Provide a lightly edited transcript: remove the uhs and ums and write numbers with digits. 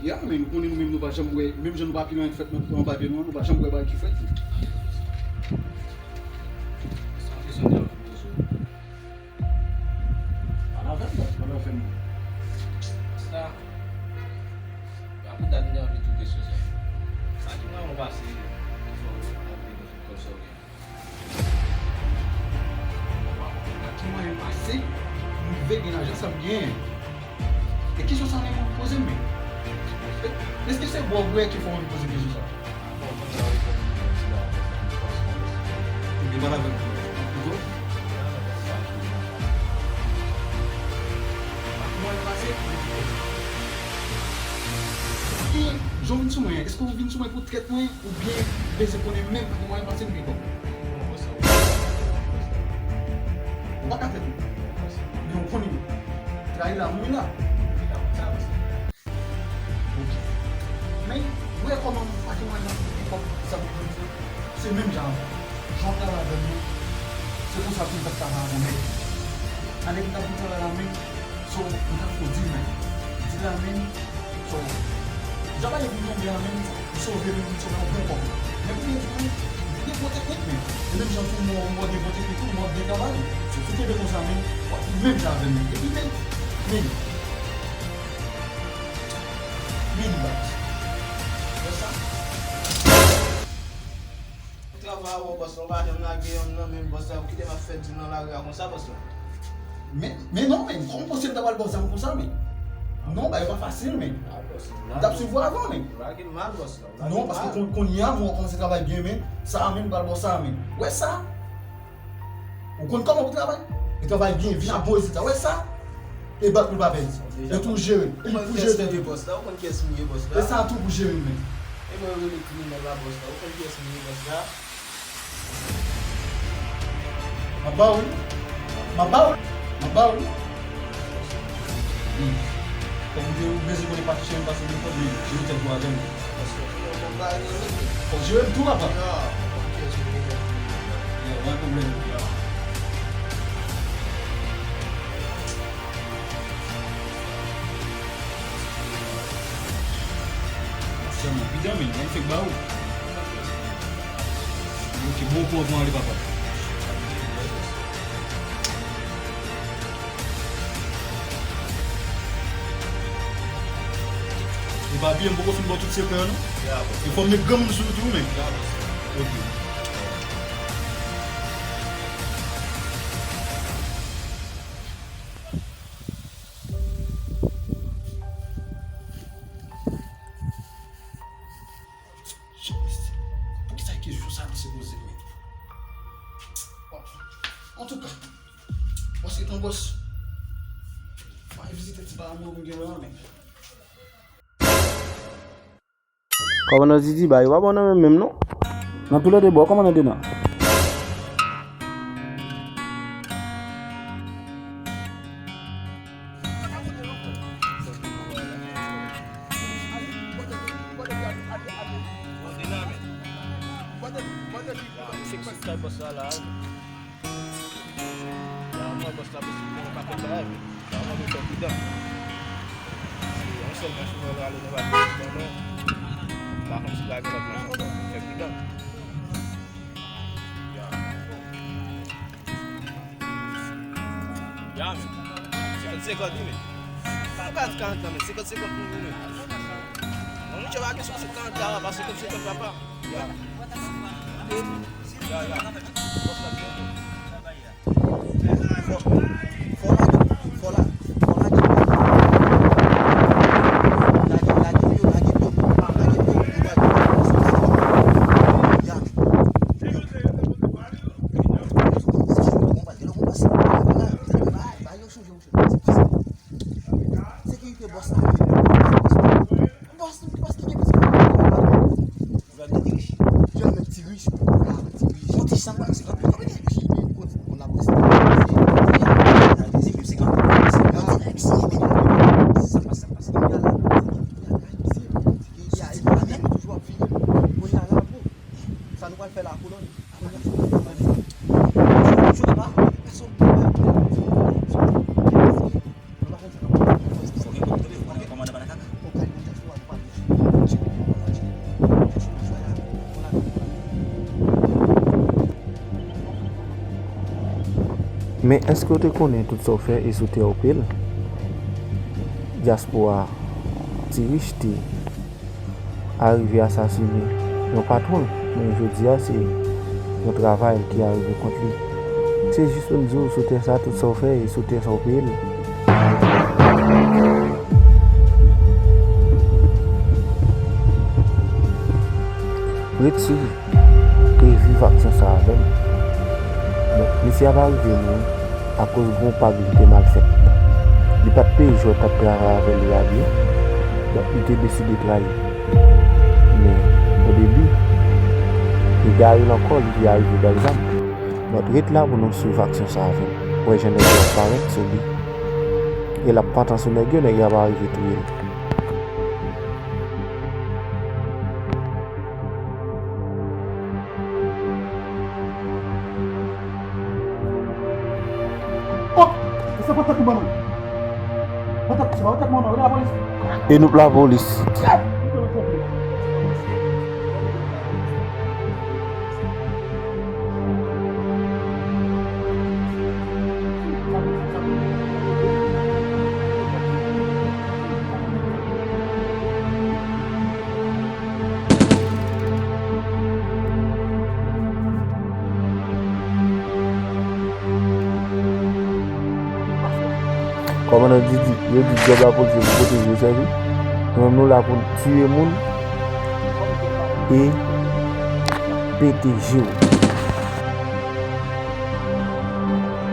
Ya, men nou konen nou men nou pa jam wè, menm jen nou pa pilon fèt nou pa pilon, nou pa jam wè ba ki fèt. Ala fèm. Sa, aku dan jawab itu besok saya. Saat ini mau bahas ini, Ki mwen yon pase, mwen ve gen ajan sa mwen. E kisyon sa mwen mwen pose men. Eske se bo gwe ki fò mwen pose kisyon sa? Mwen bala ven mwen. Mwen yon pase, eske joun vin sou mwen, eske ou vin sou mwen pou tret mwen ou bien beze konen men mwen yon pase mwen kon? Baka tret mwen. Yon koni mwen. Tra yi la mwen la. Men, wè koman pati mwen nan sa mwen se menm jan. Jan ta la ven mwen. Se kon sa fin tak ta la mwen. Ane mwen ta fin ta la men. So, mwen ta fò di men. Di la men. So, jaba yon mwen la men. So, ven mwen so nan bon kon. Men mwen yon yon pote kwek men. E menm jan pou mwen de pote kwek mwen de kaval. So, soute de kon sa men. Menm jan ven men. E pi men. Men. Men bat. Trabalho, o boss, não vai não mesmo, boss, o que tem mais feito não largar com essa boss? Men non men, kon posib da wal bosan kon sa men? Non, ba yon pa fasil men. Dap se vwa avan men. Larguei mal, boss. Non, paske kon yon mwen kon se travay bien men, sa men bal bosan men. Wè sa? Ou kon koman pou travay? E travay bien, vina boy zita, wè sa? E bat pou babez. E tou jere. E pou jere de boss, ou kon kes miye boss E sa tou pou jere men. E mwen wè li kli nan la boss, ou kon kes miye boss la. Mabaw. Kon di ou beze kon e pati chen basi mwen kon di, jere tel kwa den. Kon jere tou la pa. Wè problem. Pidyan men, yon fek ba ou? Yon ki bon pou avman li papa. E ba biyen boko fin bo tout se pe an? E fòm ne gam sou tou men? Ok. En tout cas, boss est un boss. Vai visiter esse bar novo que eu amo. Comment on dit bah il va bon même non. Dans tout le débat comment on dit non. Ya men, 50-50 men. Pas 40 men, 50-50 men. On nous va que 50 là, parce que 50 papa. Ya. Jangan tirus, jangan tirus. Mau disangka sekarang. Mais est-ce que tu connais tout ça fait et sauter au pile? Diaspora, ti riche, ti arrivé à assassiner nos patrons. Mais je dis, c'est un travail qui arrive contre lui. C'est juste un jour, sauter ça, tout ça fait et sauter ça au pile. Retire et vivre vaccin ça avec. Donc, monsieur va arriver à cause de comptabilité mal faite. Il n'a pas payé, je tape avec lui à bien. Donc, il a décidé de travailler. Mais au début, il a eu encore, il a eu par exemple. Donc, reste là pour nous suivre vaccin ça avec. Oui, je n'ai pas parlé, c'est lui. Et la patente sur les gueules, il va arriver tout le monde. Et nous la police. Comme on a dit, il y a du job là pour protéger sa vie. Nous là pour tuer les gens et péter les gens.